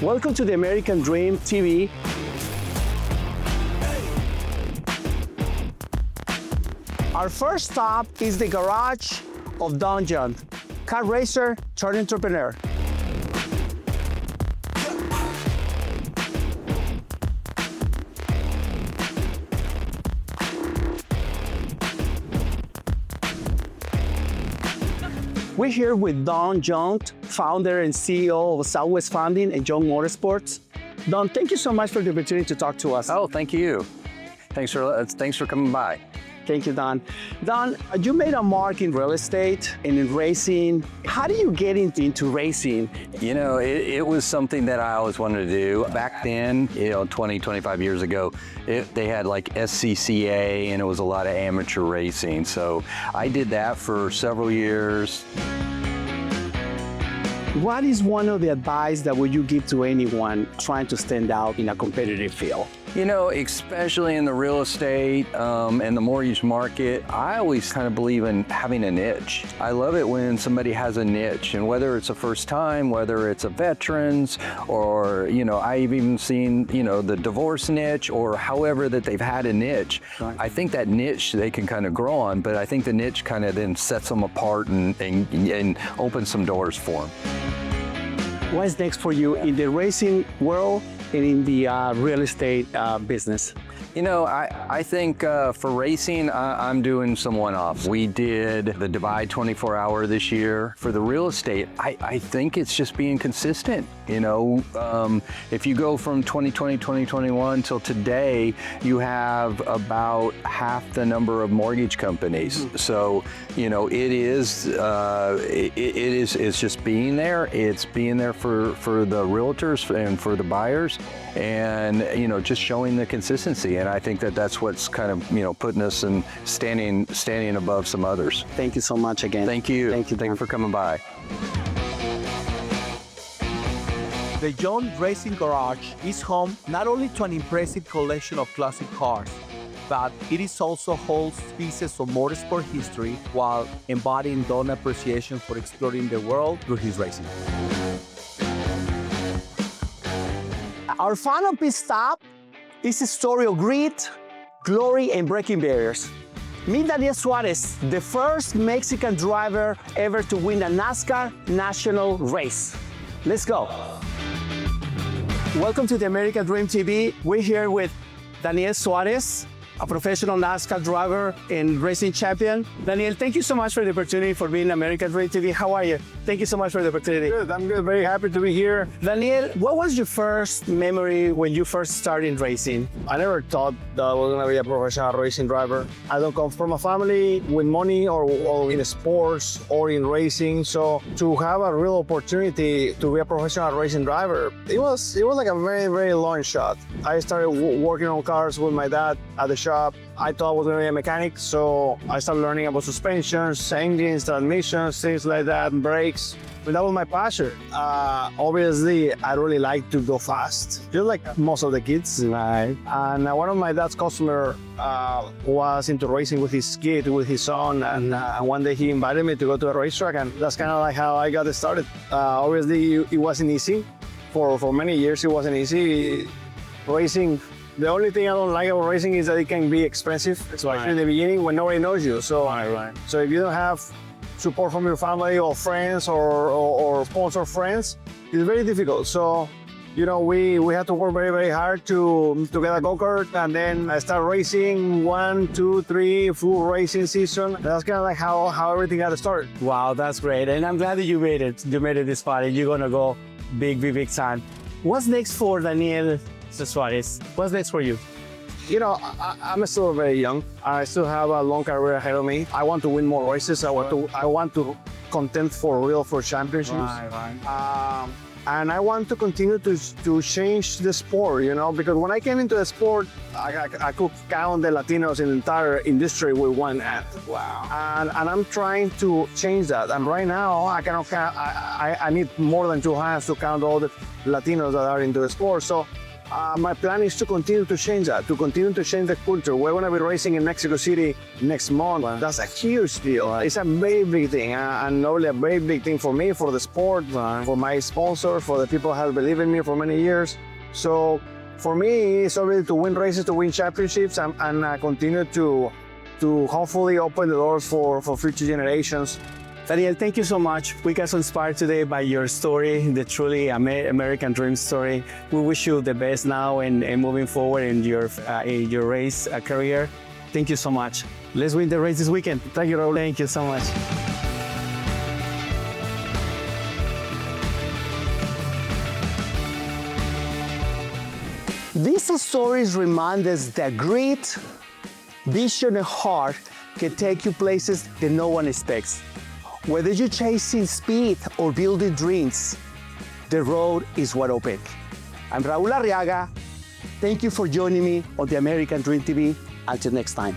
Welcome to the American Dream TV. Our first stop is the garage of Don Yount, car racer turned entrepreneur. We're here with Don Yount, founder and CEO of Southwest Funding and Young Motorsports. Don, thank you so much for the opportunity to talk to us. Oh, thank you. Thanks for coming by. Thank you, Don. Don, you made a mark in real estate and in racing. How do you get into racing? You know, it was something that I always wanted to do. Back then, 20, 25 years ago, they had like SCCA and it was a lot of amateur racing. So I did that for several years. What is one of the advice that would you give to anyone trying to stand out in a competitive field? You know, especially in the real estate and the mortgage market, I always kind of believe in having a niche. I love it when somebody has a niche, and whether it's a first time, whether it's a veterans, or, I've even seen, the divorce niche, or however that they've had a niche. Right. I think that niche they can kind of grow on, but I think the niche kind of then sets them apart and opens some doors for them. What's next for you in the racing world and in the real estate business? I think for racing, I'm doing some one-offs. We did the Dubai 24-hour this year. For the real estate, I think it's just being consistent. If you go from 2020, 2021 till today, you have about half the number of mortgage companies. Mm-hmm. So, it's just being there. It's being there for the realtors and for the buyers, and just showing the consistency. And I think that that's what's kind of putting us and standing above some others. Thank you so much again. Thank you. Thank you for coming by. The Yount Racing Garage is home not only to an impressive collection of classic cars, but it is also holds pieces of motorsport history while embodying Don's appreciation for exploring the world through his racing. Our final pit stop is a story of grit, glory, and breaking barriers. Meet Daniel Suárez, the first Mexican driver ever to win a NASCAR national race. Let's go. Welcome to the American Dream TV. We're here with Daniel Suárez, a professional NASCAR driver and racing champion. Daniel, thank you so much for the opportunity for being American Dream TV. How are you? Thank you so much for the opportunity. Good, I'm good. Very happy to be here. Daniel, what was your first memory when you first started racing? I never thought that I was going to be a professional racing driver. I don't come from a family with money or in sports or in racing. So to have a real opportunity to be a professional racing driver, it was like a very, very long shot. I started working on cars with my dad at the shop. I thought I was going to be a mechanic, so I started learning about suspensions, engines, transmissions, things like that, brakes. But that was my passion. Obviously, I really like to go fast, just like most of the kids. Right. And one of my dad's customers was into racing with his kid, with his son, and one day he invited me to go to a racetrack, and that's kind of like how I got started. Obviously, it wasn't easy. For many years, it wasn't easy. Racing, the only thing I don't like about racing is that it can be expensive, especially in the beginning when nobody knows you. So, so if you don't have support from your family or friends or sponsor friends, it's very difficult. So, we had to work very, very hard to get a go-kart, and then I started racing 1, 2, 3 full racing season. That's kind of like how everything got started. Wow, that's great. And I'm glad that you made it. You made it this far, and you're going to go big time. What's next for Daniel Suárez? What's next for you? I'm still very young. I still have a long career ahead of me. I want to win more races. I want to contend for championships. Right. And I want to continue to change the sport, because when I came into the sport, I could count the Latinos in the entire industry with one hand. Wow. And I'm trying to change that. And right now, I cannot count. I need more than two hands to count all the Latinos that are into the sport. So My plan is to continue to change that, to continue to change the culture. We're going to be racing in Mexico City next month. Wow. That's a huge deal. It's a very big thing, and not only a very big thing for me, for the sport, for my sponsor, for the people who have believed in me for many years. So for me, it's already to win races, to win championships, and continue to hopefully open the doors for future generations. Daniel, thank you so much. We got so inspired today by your story, the truly American dream story. We wish you the best now and moving forward in your race career. Thank you so much. Let's win the race this weekend. Thank you, Raul. Thank you so much. These stories remind us that grit, vision, and heart can take you places that no one expects. Whether you're chasing speed or building dreams, the road is wide open. I'm Raul Arriaga. Thank you for joining me on the American Dream TV. Until next time.